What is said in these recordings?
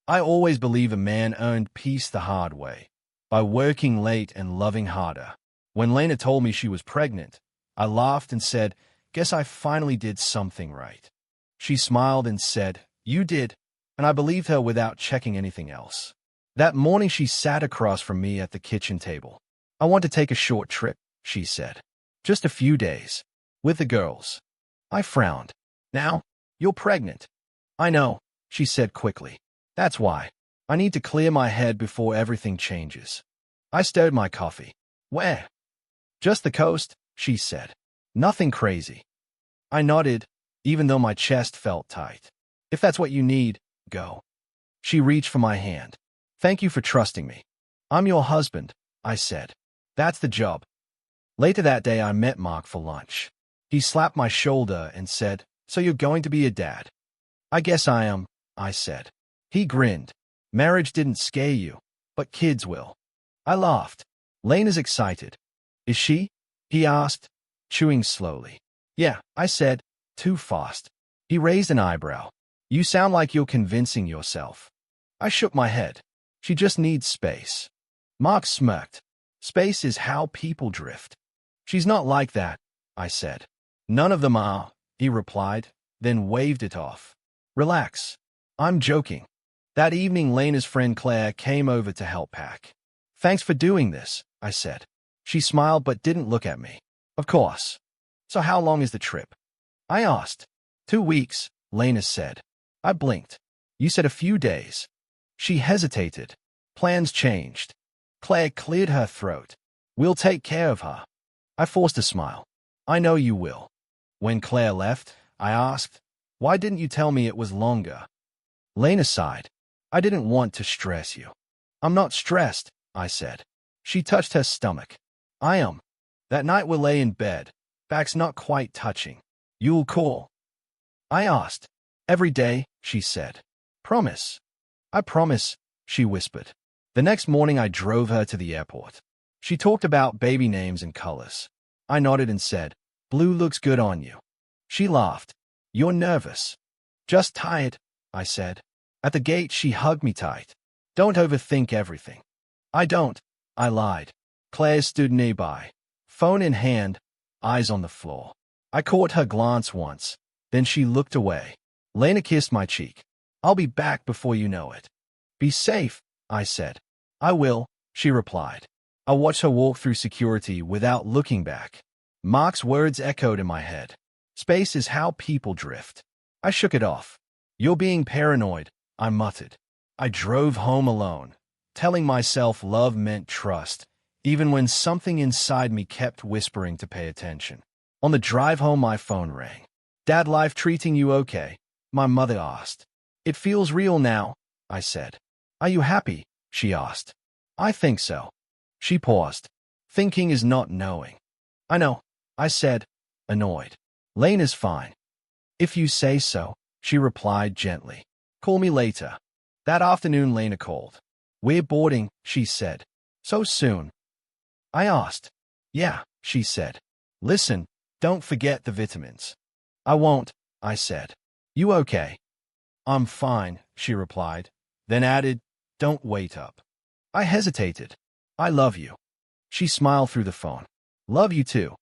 I always believe a man earned peace the hard way, by working late and loving harder. When Lena told me she was pregnant, I laughed and said, "Guess I finally did something right." She smiled and said, "You did," and I believed her without checking anything else. That morning she sat across from me at the kitchen table. "I want to take a short trip," she said. "Just a few days. With the girls." I frowned. "Now? You're pregnant." "I know," she said quickly. "That's why. I need to clear my head before everything changes." I stirred my coffee. "Where?" "Just the coast," she said. "Nothing crazy." I nodded, even though my chest felt tight. "If that's what you need, go." She reached for my hand. "Thank you for trusting me." "I'm your husband," I said. "That's the job." Later that day, I met Mark for lunch. He slapped my shoulder and said, "So you're going to be a dad?" "I guess I am," I said. He grinned. "Marriage didn't scare you, but kids will." I laughed. "Lena's excited." "Is she?" he asked, chewing slowly. "Yeah," I said, "too fast." He raised an eyebrow. "You sound like you're convincing yourself." I shook my head. "She just needs space." Mark smirked. "Space is how people drift." "She's not like that," I said. "None of them are," he replied, then waved it off. "Relax. I'm joking." That evening, Lena's friend Claire came over to help pack. "Thanks for doing this," I said. She smiled but didn't look at me. "Of course." "So how long is the trip?" I asked. 2 weeks, Lena said. I blinked. "You said a few days." She hesitated. Plans changed. Claire cleared her throat. "We'll take care of her." I forced a smile. "I know you will." When Claire left, I asked, "Why didn't you tell me it was longer?" Lena sighed. "I didn't want to stress you." "I'm not stressed," I said. She touched her stomach. "I am." That night we lay in bed, backs not quite touching. "You'll call?" I asked. "Every day," she said. "Promise?" "I promise," she whispered. The next morning I drove her to the airport. She talked about baby names and colors. I nodded and said, "Blue looks good on you." She laughed. "You're nervous." "Just tired," I said. At the gate, she hugged me tight. "Don't overthink everything." "I don't," I lied. Claire stood nearby, phone in hand, eyes on the floor. I caught her glance once, then she looked away. Lena kissed my cheek. "I'll be back before you know it." "Be safe," I said. "I will," she replied. I watched her walk through security without looking back. Mark's words echoed in my head. "Space is how people drift." I shook it off. "You're being paranoid," I muttered. I drove home alone, telling myself love meant trust, even when something inside me kept whispering to pay attention. On the drive home, my phone rang. "Dad, life treating you okay?" my mother asked. "It feels real now," I said. "Are you happy?" she asked. "I think so." She paused. "Thinking is not knowing." "I know," I said, annoyed. "Lena's fine." "If you say so," she replied gently. "Call me later." That afternoon, Lena called. "We're boarding," she said. "So soon?" I asked. "Yeah," she said. "Listen, don't forget the vitamins." "I won't," I said. "You okay?" "I'm fine," she replied, then added, "Don't wait up." I hesitated. "I love you." She smiled through the phone. "Love you too."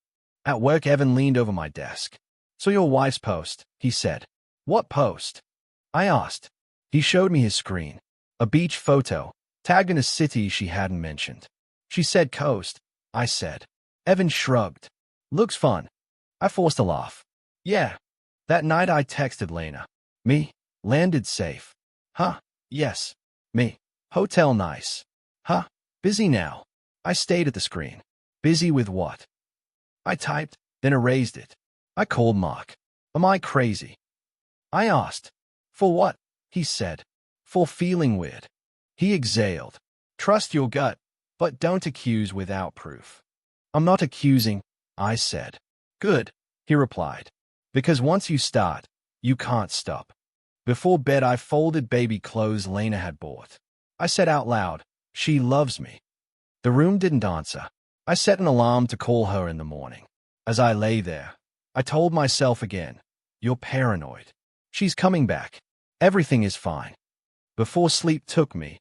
At work, Evan leaned over my desk. "So your wife's post," he said. "What post?" I asked. He showed me his screen. A beach photo, tagged in a city she hadn't mentioned. "She said coast," I said. Evan shrugged. "Looks fun." I forced a laugh. "Yeah." That night I texted Lena. "Me? Landed safe." "Huh? Yes." "Me? Hotel nice." "Huh? Busy now." I stayed at the screen. "Busy with what?" I typed, then erased it. I called Mark. "Am I crazy?" I asked. "For what?" he said. "For feeling weird." He exhaled. "Trust your gut, but don't accuse without proof." "I'm not accusing," I said. "Good," he replied. "Because once you start, you can't stop." Before bed, I folded baby clothes Lena had bought. I said out loud, "She loves me." The room didn't answer. I set an alarm to call her in the morning. As I lay there, I told myself again, "You're paranoid. She's coming back. Everything is fine." Before sleep took me,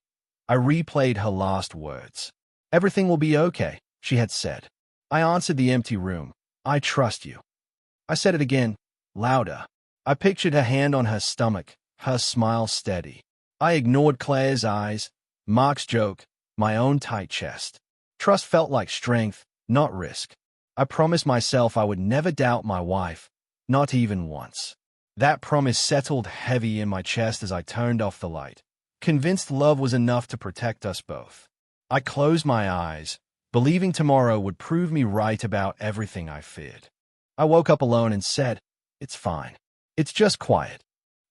I replayed her last words. Everything will be okay, she had said. I answered the empty room. I trust you. I said it again, louder. I pictured her hand on her stomach, her smile steady. I ignored Claire's eyes, Mark's joke, my own tight chest. Trust felt like strength, not risk. I promised myself I would never doubt my wife, not even once. That promise settled heavy in my chest as I turned off the light, convinced love was enough to protect us both. I closed my eyes, believing tomorrow would prove me right about everything I feared. I woke up alone and said, "It's fine. It's just quiet."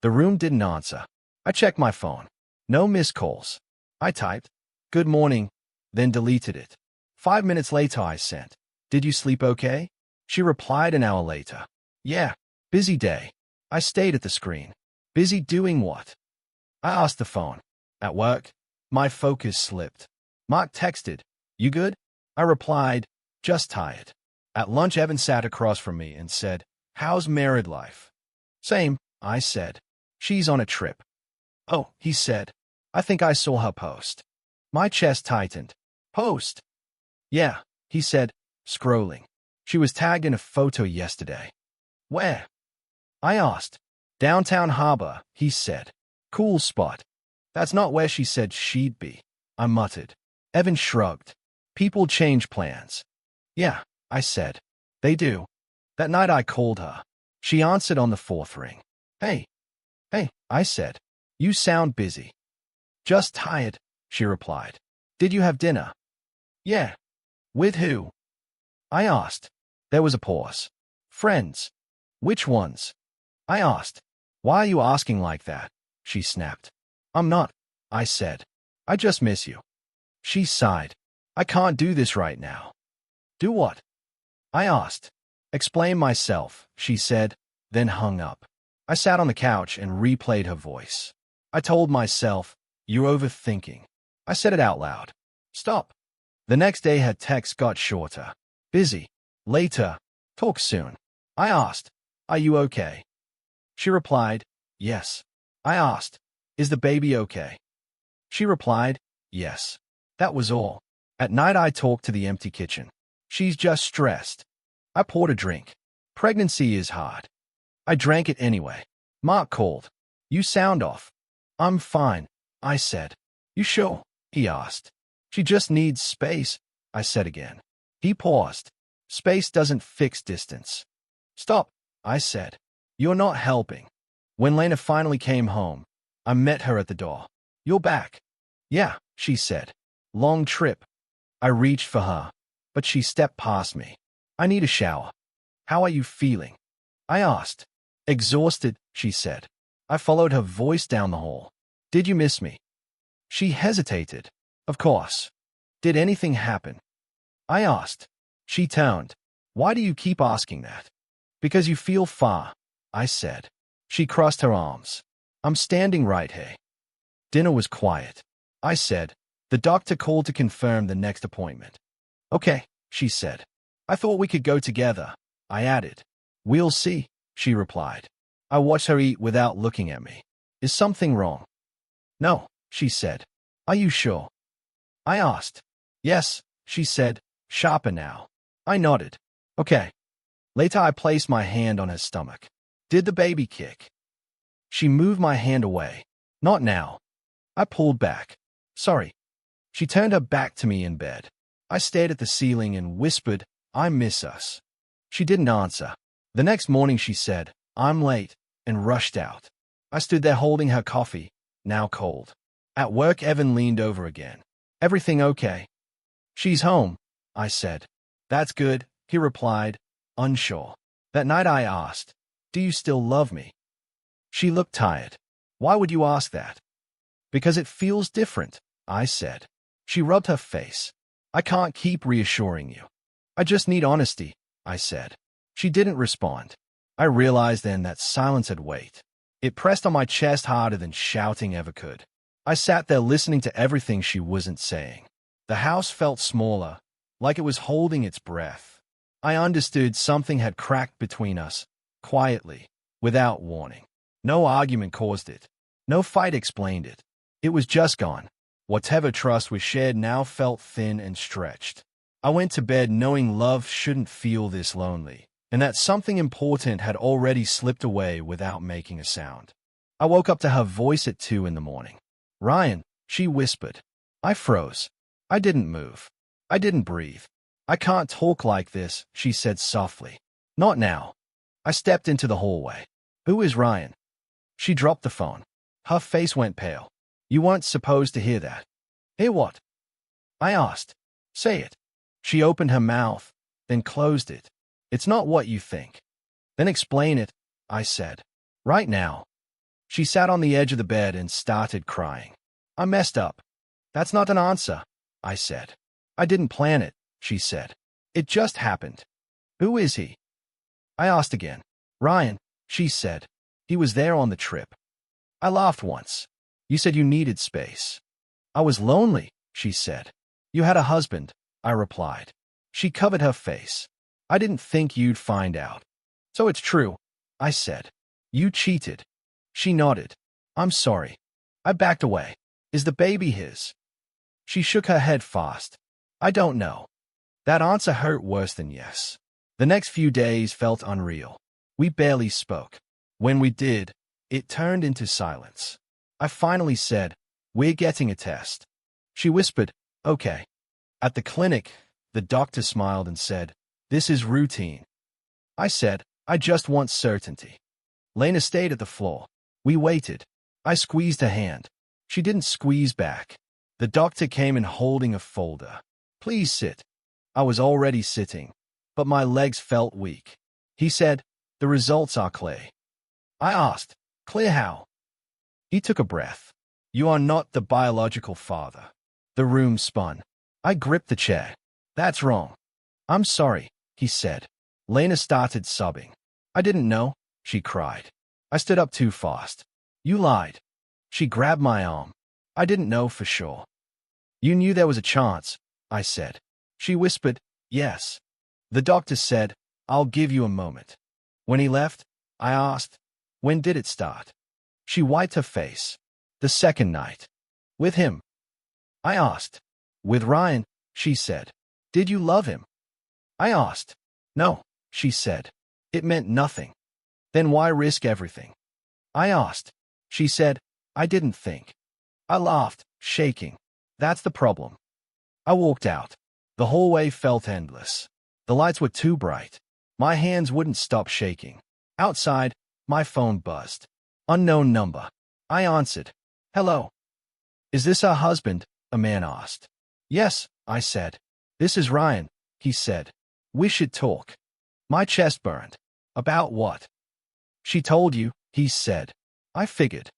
The room didn't answer. I checked my phone. No missed calls. I typed, "Good morning," then deleted it. 5 minutes later I sent, "Did you sleep okay?" She replied an hour later, "Yeah, busy day." I stayed at the screen. Busy doing what? I asked the phone. At work, my focus slipped. Mark texted, "You good?" I replied, "Just tired." At lunch, Evan sat across from me and said, "How's married life?" "Same," I said. "She's on a trip." "Oh," he said. "I think I saw her post." My chest tightened. "Post?" "Yeah," he said, scrolling. "She was tagged in a photo yesterday." "Where?" I asked. "Downtown Harbor," he said. "Cool spot." "That's not where she said she'd be," I muttered. Evan shrugged. "People change plans." "Yeah," I said. "They do." That night I called her. She answered on the fourth ring. Hey, I said. "You sound busy." "Just tired," she replied. "Did you have dinner?" "Yeah." "With who?" I asked. There was a pause. "Friends." "Which ones?" I asked. "Why are you asking like that?" she snapped. "I'm not," I said. "I just miss you." She sighed. "I can't do this right now." "Do what?" I asked. "Explain myself," she said, then hung up. I sat on the couch and replayed her voice. I told myself, "You're overthinking." I said it out loud. "Stop." The next day her texts got shorter. "Busy. Later. Talk soon." I asked, "Are you okay?" She replied, "Yes." I asked, "Is the baby okay?" She replied, "Yes." That was all. At night I talked to the empty kitchen. "She's just stressed." I poured a drink. "Pregnancy is hard." I drank it anyway. Mark called. "You sound off." "I'm fine," I said. "You sure?" he asked. "She just needs space," I said again. He paused. "Space doesn't fix distance." "Stop," I said. "You're not helping." When Lena finally came home, I met her at the door. "You're back." "Yeah," she said. "Long trip." I reached for her, but she stepped past me. "I need a shower." "How are you feeling?" I asked. "Exhausted," she said. I followed her voice down the hall. "Did you miss me?" She hesitated. "Of course." "Did anything happen?" I asked. She turned. "Why do you keep asking that?" "Because you feel far," I said. She crossed her arms. "I'm standing right here." Dinner was quiet. I said. "The doctor called to confirm the next appointment." "Okay," she said. "I thought we could go together," I added. "We'll see," she replied. I watched her eat without looking at me. "Is something wrong?" "No," she said. "Are you sure?" I asked. "Yes," she said, sharper now. I nodded. "Okay." Later I placed my hand on her stomach. "Did the baby kick?" She moved my hand away. "Not now." I pulled back. "Sorry." She turned her back to me in bed. I stared at the ceiling and whispered, "I miss us." She didn't answer. The next morning she said, "I'm late," and rushed out. I stood there holding her coffee, now cold. At work, Evan leaned over again. "Everything okay?" "She's home," I said. "That's good," he replied, unsure. That night I asked, "Do you still love me?" She looked tired. "Why would you ask that?" "Because it feels different," I said. She rubbed her face. "I can't keep reassuring you. I just need honesty," I said. She didn't respond. I realized then that silence had weight. It pressed on my chest harder than shouting ever could. I sat there listening to everything she wasn't saying. The house felt smaller, like it was holding its breath. I understood something had cracked between us, quietly, without warning. No argument caused it. No fight explained it. It was just gone. Whatever trust was shared now felt thin and stretched. I went to bed knowing love shouldn't feel this lonely, and that something important had already slipped away without making a sound. I woke up to her voice at 2 in the morning. "Ryan," she whispered. I froze. I didn't move. I didn't breathe. "I can't talk like this," she said softly. "Not now." I stepped into the hallway. "Who is Ryan?" She dropped the phone. Her face went pale. "You weren't supposed to hear that." "Hear what?" I asked. "Say it." She opened her mouth, then closed it. "It's not what you think." "Then explain it," I said. "Right now." She sat on the edge of the bed and started crying. "I messed up." "That's not an answer," I said. "I didn't plan it," she said. "It just happened." "Who is he?" I asked again. "Ryan," she said. "He was there on the trip." I laughed once. "You said you needed space." "I was lonely," she said. "You had a husband," I replied. She covered her face. "I didn't think you'd find out." "So it's true," I said. "You cheated." She nodded. "I'm sorry." I backed away. "Is the baby his?" She shook her head fast. "I don't know." That answer hurt worse than yes. The next few days felt unreal. We barely spoke. When we did, it turned into silence. I finally said, "We're getting a test." She whispered, "Okay." At the clinic, the doctor smiled and said, "This is routine." I said, "I just want certainty." Lena stayed at the floor. We waited. I squeezed her hand. She didn't squeeze back. The doctor came in holding a folder. "Please sit." I was already sitting, but my legs felt weak. He said, "The results are clear." I asked, "Clear how?" He took a breath. "You are not the biological father." The room spun. I gripped the chair. "That's wrong." "I'm sorry," he said. Lena started sobbing. "I didn't know," she cried. I stood up too fast. "You lied." She grabbed my arm. "I didn't know for sure." "You knew there was a chance," I said. She whispered, "Yes." The doctor said, "I'll give you a moment." When he left, I asked, "When did it start?" She wiped her face. "The second night." "With him?" I asked. "With Ryan," she said. "Did you love him?" I asked. "No," she said. "It meant nothing." "Then why risk everything?" I asked. She said, "I didn't think." I laughed, shaking. "That's the problem." I walked out. The hallway felt endless. The lights were too bright. My hands wouldn't stop shaking. Outside, my phone buzzed. Unknown number. I answered. "Hello." "Is this our husband?" a man asked. "Yes," I said. "This is Ryan," he said. "We should talk." My chest burned. "About what?" "She told you," he said. I figured.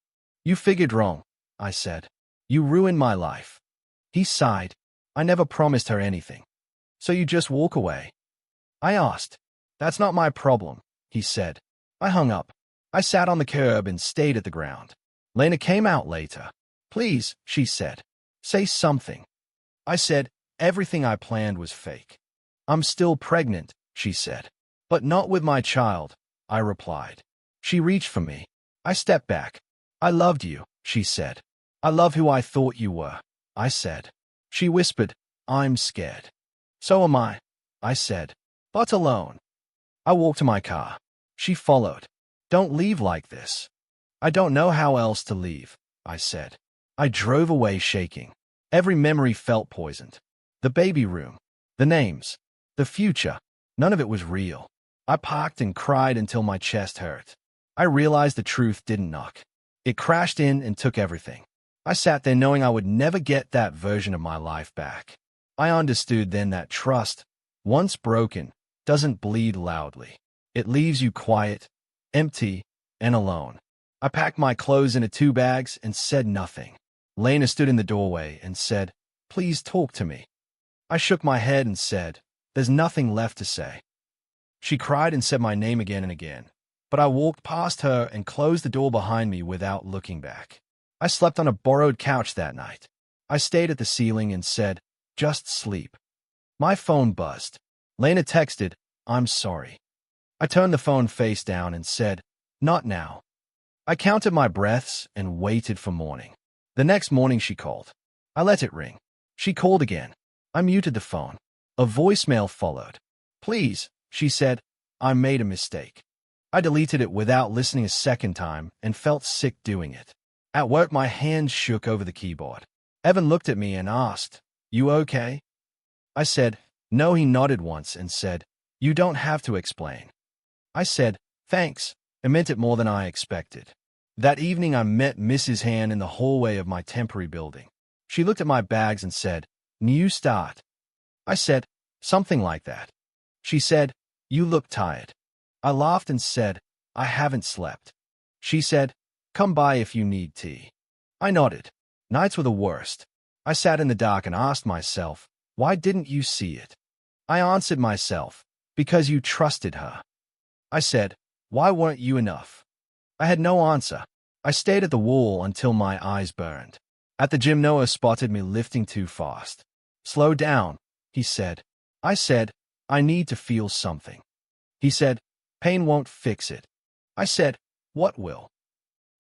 "You figured wrong," I said. "You ruined my life." He sighed. "I never promised her anything." "So you just walk away?" I asked. "That's not my problem," he said. I hung up. I sat on the curb and stayed at the ground. Lena came out later. "Please," she said. "Say something." I said, "Everything I planned was fake." "I'm still pregnant," she said. "But not with my child," I replied. She reached for me. I stepped back. "I loved you," she said. "I love who I thought you were," I said. She whispered, "I'm scared." "So am I said, "but alone." I walked to my car. She followed. "Don't leave like this." "I don't know how else to leave," I said. I drove away shaking. Every memory felt poisoned. The baby room, the names, the future, none of it was real. I parked and cried until my chest hurt. I realized the truth didn't knock. It crashed in and took everything. I sat there knowing I would never get that version of my life back. I understood then that trust, once broken, doesn't bleed loudly. It leaves you quiet, empty, and alone. I packed my clothes into 2 bags and said nothing. Lena stood in the doorway and said, "Please talk to me." I shook my head and said, "There's nothing left to say." She cried and said my name again and again, but I walked past her and closed the door behind me without looking back. I slept on a borrowed couch that night. I stayed at the ceiling and said, "Just sleep." My phone buzzed. Lena texted, "I'm sorry." I turned the phone face down and said, "Not now." I counted my breaths and waited for morning. The next morning she called. I let it ring. She called again. I muted the phone. A voicemail followed. "Please," she said, "I made a mistake." I deleted it without listening a second time and felt sick doing it. At work, my hands shook over the keyboard. Evan looked at me and asked, "You okay?" I said, "No." He nodded once and said, "You don't have to explain." I said, "Thanks." I meant it more than I expected. That evening, I met Mrs. Han in the hallway of my temporary building. She looked at my bags and said, "New start." I said, "Something like that." She said, "You look tired." I laughed and said, "I haven't slept." She said, "Come by if you need tea." I nodded. Nights were the worst. I sat in the dark and asked myself, why didn't you see it? I answered myself, because you trusted her. I said, why weren't you enough? I had no answer. I stared at the wall until my eyes burned. At the gym, Noah spotted me lifting too fast. "Slow down," he said. I said, "I need to feel something." He said, "Pain won't fix it." I said, "What will?"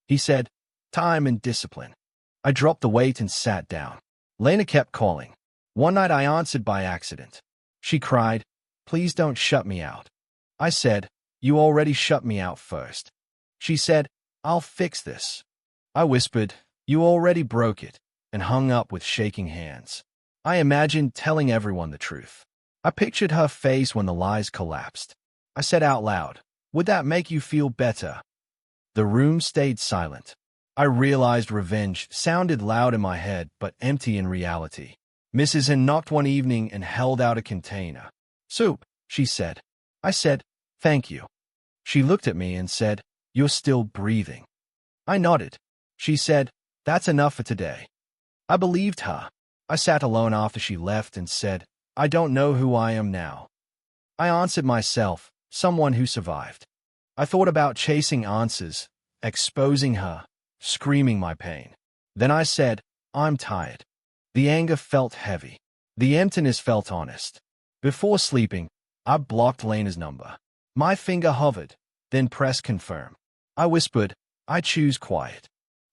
He said, "Time and discipline." I dropped the weight and sat down. Lena kept calling. One night I answered by accident. She cried, "Please don't shut me out." I said, "You already shut me out first." She said, "I'll fix this." I whispered, "You already broke it," and hung up with shaking hands. I imagined telling everyone the truth. I pictured her face when the lies collapsed. I said out loud, "Would that make you feel better?" The room stayed silent. I realized revenge sounded loud in my head, but empty in reality. Mrs. N knocked one evening and held out a container. "Soup," she said. I said, "Thank you." She looked at me and said, "You're still breathing." I nodded. She said, "That's enough for today." I believed her. I sat alone after she left and said, "I don't know who I am now." I answered myself, someone who survived. I thought about chasing answers, exposing her, screaming my pain. Then I said, "I'm tired." The anger felt heavy. The emptiness felt honest. Before sleeping, I blocked Lena's number. My finger hovered, then pressed confirm. I whispered, "I choose quiet."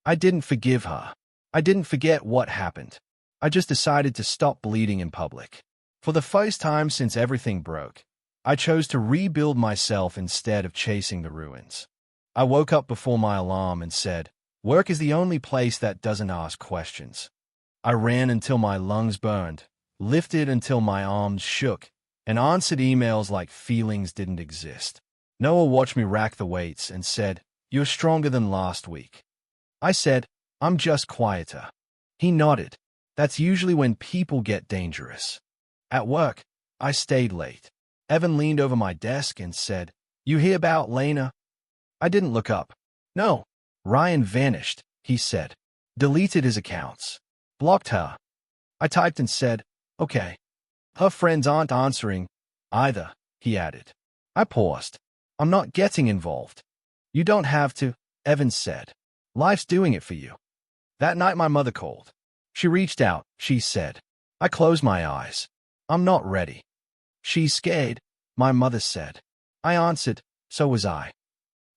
I didn't forgive her. I didn't forget what happened. I just decided to stop bleeding in public. For the first time since everything broke, I chose to rebuild myself instead of chasing the ruins. I woke up before my alarm and said, "Work is the only place that doesn't ask questions." I ran until my lungs burned, lifted until my arms shook, and answered emails like feelings didn't exist. Noah watched me rack the weights and said, "You're stronger than last week." I said, "I'm just quieter." He nodded. That's usually when people get dangerous. At work, I stayed late. Evan leaned over my desk and said, "You hear about Lena?" I didn't look up. "No. Ryan vanished," he said. "Deleted his accounts. Blocked her." I typed and said, "Okay." "Her friends aren't answering either," he added. I paused. "I'm not getting involved." "You don't have to," Evan said. "Life's doing it for you." That night my mother called. She reached out, she said. I closed my eyes. "I'm not ready." "She's scared," my mother said. I answered, "So was I."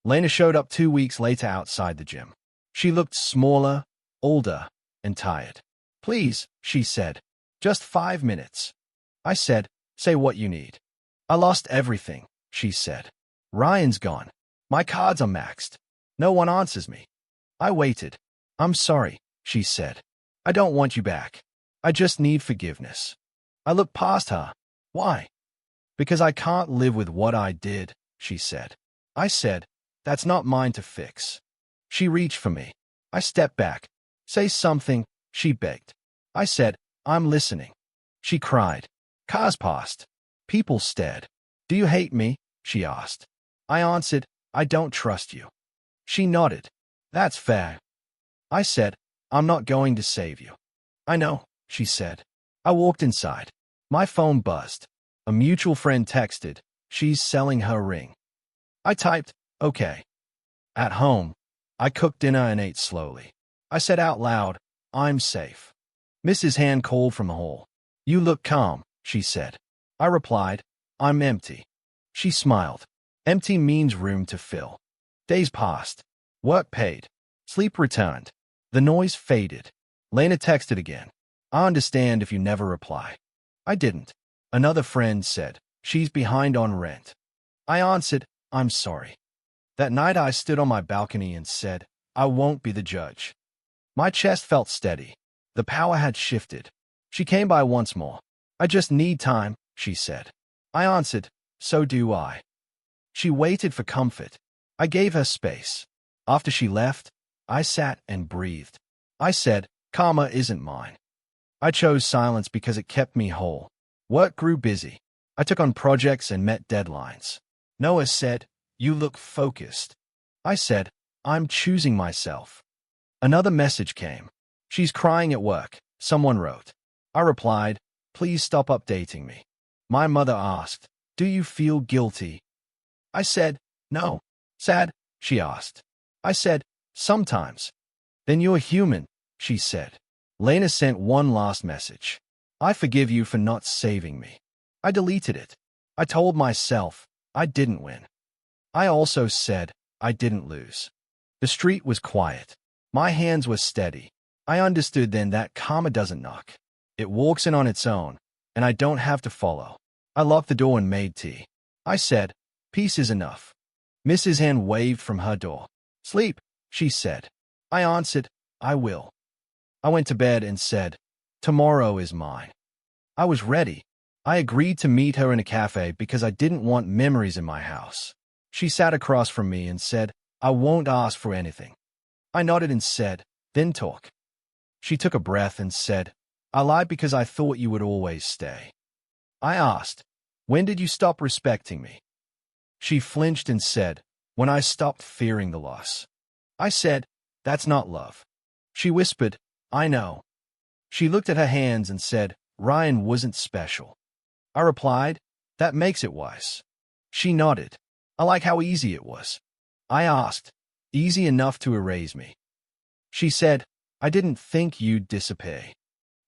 Lena showed up 2 weeks later outside the gym. She looked smaller, older, and tired. "Please," she said. "Just 5 minutes." I said, "Say what you need." "I lost everything," she said. "Ryan's gone. My cards are maxed. No one answers me." I waited. "I'm sorry," she said. "I don't want you back. I just need forgiveness." I looked past her. "Why?" "Because I can't live with what I did," she said. I said, "That's not mine to fix." She reached for me. I stepped back. "Say something," she begged. I said, "I'm listening." She cried. Cars passed. People stared. "Do you hate me?" she asked. I answered, "I don't trust you." She nodded. "That's fair." I said, "I'm not going to save you." "I know," she said. I walked inside. My phone buzzed. A mutual friend texted, "She's selling her ring." I typed, "Okay." At home, I cooked dinner and ate slowly. I said out loud, "I'm safe." Mrs. Han called from the hall. "You look calm," she said. I replied, "I'm empty." She smiled. Empty means room to fill. Days passed. Work paid. Sleep returned. The noise faded. Lena texted again. I understand if you never reply. I didn't. Another friend said, she's behind on rent. I answered, I'm sorry. That night I stood on my balcony and said, I won't be the judge. My chest felt steady. The power had shifted. She came by once more. I just need time, she said. I answered, so do I. She waited for comfort. I gave her space. After she left, I sat and breathed. I said, karma isn't mine. I chose silence because it kept me whole. Work grew busy. I took on projects and met deadlines. Noah said, you look focused. I said, I'm choosing myself. Another message came. She's crying at work, someone wrote. I replied, please stop updating me. My mother asked, do you feel guilty? I said, no. Sad? She asked. I said, sometimes. Then you're human, she said. Lena sent one last message. I forgive you for not saving me. I deleted it. I told myself I didn't win. I also said I didn't lose. The street was quiet. My hands were steady. I understood then that karma doesn't knock. It walks in on its own, and I don't have to follow. I locked the door and made tea. I said, peace is enough. Mrs. Hand waved from her door. Sleep, she said. I answered, I will. I went to bed and said, tomorrow is mine. I was ready. I agreed to meet her in a cafe because I didn't want memories in my house. She sat across from me and said, I won't ask for anything. I nodded and said, then talk. She took a breath and said, I lied because I thought you would always stay. I asked, when did you stop respecting me? She flinched and said, when I stopped fearing the loss. I said, that's not love. She whispered, I know. She looked at her hands and said, Ryan wasn't special. I replied, that makes it wise. She nodded. I like how easy it was. I asked, easy enough to erase me. She said, I didn't think you'd disappear.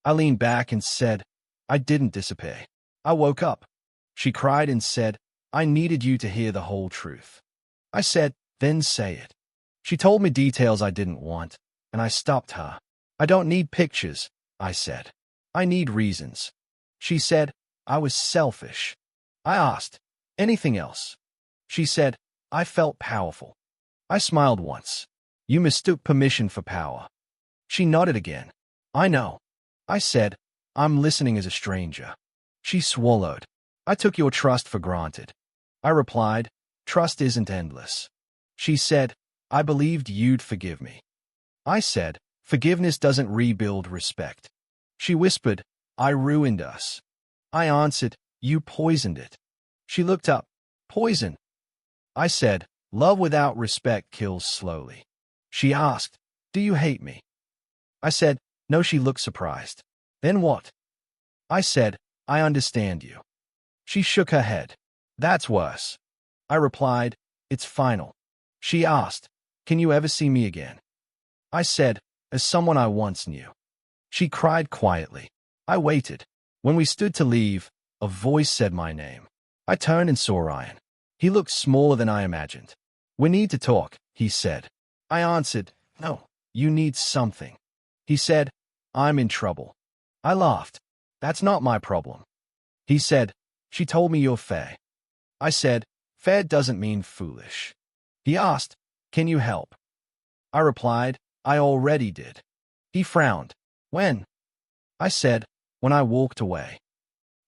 I leaned back and said, I didn't disappear. I woke up. She cried and said, I needed you to hear the whole truth. I said, then say it. She told me details I didn't want, and I stopped her. I don't need pictures, I said. I need reasons. She said, I was selfish. I asked, anything else? She said, I felt powerful. I smiled once. You mistook permission for power. She nodded again. I know. I said, I'm listening as a stranger. She swallowed. I took your trust for granted. I replied, trust isn't endless. She said, I believed you'd forgive me. I said, forgiveness doesn't rebuild respect. She whispered, I ruined us. I answered, you poisoned it. She looked up. Poison. I said, love without respect kills slowly. She asked, do you hate me? I said, no. She looked surprised. Then what? I said, I understand you. She shook her head. That's worse. I replied, it's final. She asked, can you ever see me again? I said, as someone I once knew. She cried quietly. I waited. When we stood to leave, a voice said my name. I turned and saw Ryan. He looked smaller than I imagined. We need to talk, he said. I answered, no, you need something. He said, I'm in trouble. I laughed. That's not my problem. He said, she told me you're fair. I said, fair doesn't mean foolish. He asked, can you help? I replied, I already did. He frowned. When? I said, when I walked away.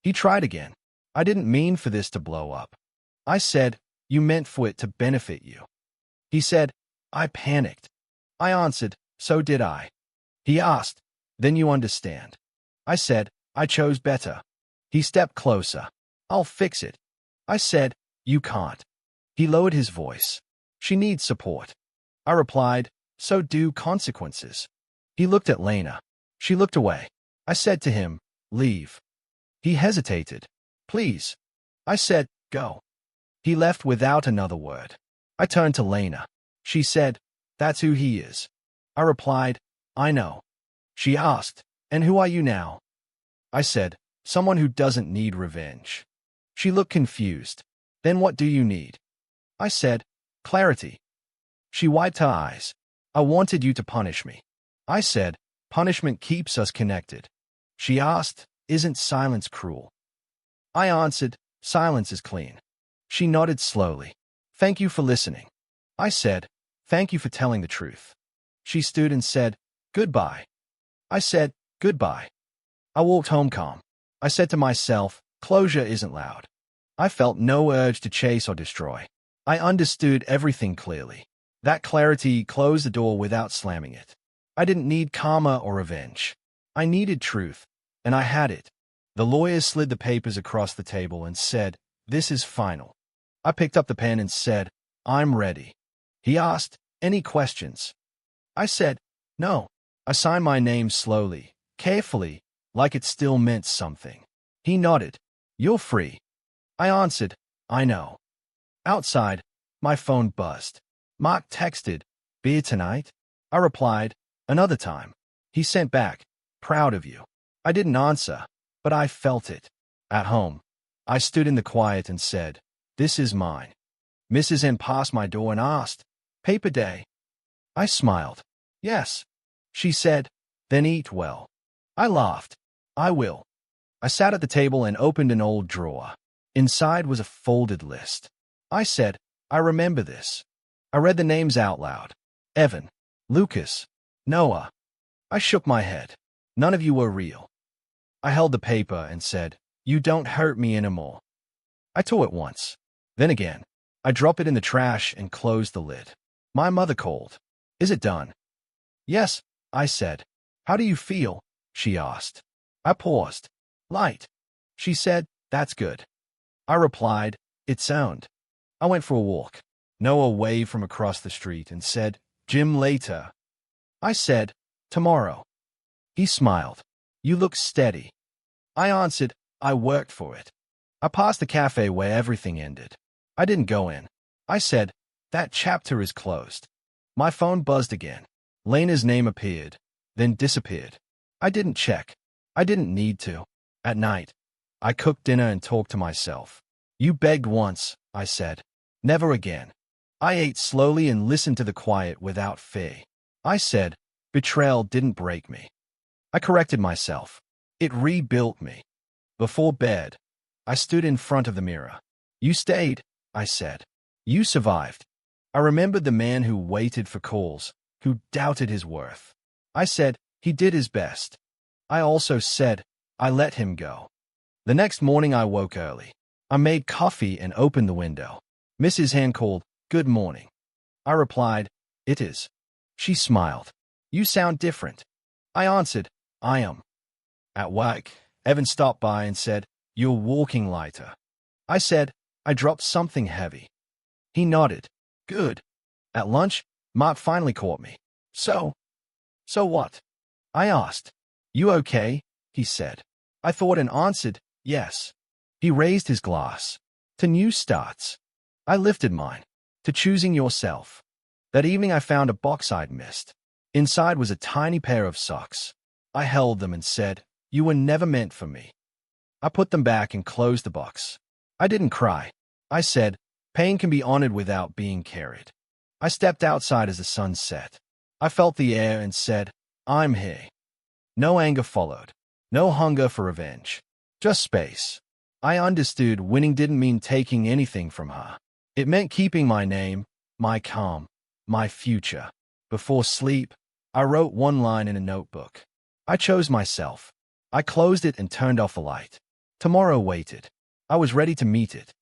He tried again. I didn't mean for this to blow up. I said, you meant for it to benefit you. He said, I panicked. I answered, so did I. He asked, then you understand. I said, I chose better. He stepped closer. I'll fix it. I said, you can't. He lowered his voice. She needs support. I replied, so do consequences. He looked at Lena. She looked away. I said to him, leave. He hesitated. Please. I said, go. He left without another word. I turned to Lena. She said, that's who he is. I replied, I know. She asked, and who are you now? I said, someone who doesn't need revenge. She looked confused. Then what do you need? I said, clarity. She wiped her eyes. I wanted you to punish me. I said, punishment keeps us connected. She asked, isn't silence cruel? I answered, silence is clean. She nodded slowly. Thank you for listening. I said, thank you for telling the truth. She stood and said, goodbye. I said, goodbye. I walked home calm. I said to myself, closure isn't loud. I felt no urge to chase or destroy. I understood everything clearly. That clarity closed the door without slamming it. I didn't need karma or revenge. I needed truth, and I had it. The lawyer slid the papers across the table and said, this is final. I picked up the pen and said, I'm ready. He asked, any questions? I said, no. I signed my name slowly, carefully, like it still meant something. He nodded. You're free. I answered, I know. Outside, my phone buzzed. Mark texted, beer tonight? I replied, another time. He sent back, proud of you. I didn't answer, but I felt it. At home, I stood in the quiet and said, this is mine. Mrs. N passed my door and asked, paper day? I smiled. Yes. She said, then eat well. I laughed. I will. I sat at the table and opened an old drawer. Inside was a folded list. I said, I remember this. I read the names out loud. Evan, Lucas, Noah. I shook my head. None of you were real. I held the paper and said, you don't hurt me anymore. I tore it once. Then again. I dropped it in the trash and closed the lid. My mother called. Is it done? Yes, I said. How do you feel? She asked. I paused. Light. She said, that's good. I replied, it's sound. I went for a walk. Noah waved from across the street and said, gym later. I said, tomorrow. He smiled. You look steady. I answered, I worked for it. I passed the cafe where everything ended. I didn't go in. I said, that chapter is closed. My phone buzzed again. Lena's name appeared, then disappeared. I didn't check. I didn't need to. At night, I cooked dinner and talked to myself. You begged once, I said. Never again. I ate slowly and listened to the quiet without fear. I said, betrayal didn't break me. I corrected myself. It rebuilt me. Before bed, I stood in front of the mirror. You stayed, I said. You survived. I remembered the man who waited for calls, who doubted his worth. I said, he did his best. I also said, I let him go. The next morning I woke early. I made coffee and opened the window. Mrs. Han called, good morning. I replied, it is. She smiled. You sound different. I answered, I am. At work, Evan stopped by and said, you're walking lighter. I said, I dropped something heavy. He nodded. Good. At lunch, Mark finally caught me. So what? I asked. You okay? He said. I thought and answered, yes. He raised his glass. To new starts. I lifted mine. To choosing yourself. That evening I found a box I'd missed. Inside was a tiny pair of socks. I held them and said, you were never meant for me. I put them back and closed the box. I didn't cry. I said, pain can be honored without being carried. I stepped outside as the sun set. I felt the air and said, I'm here. No anger followed. No hunger for revenge. Just space. I understood winning didn't mean taking anything from her. It meant keeping my name, my calm, my future. Before sleep, I wrote one line in a notebook. I chose myself. I closed it and turned off the light. Tomorrow waited. I was ready to meet it.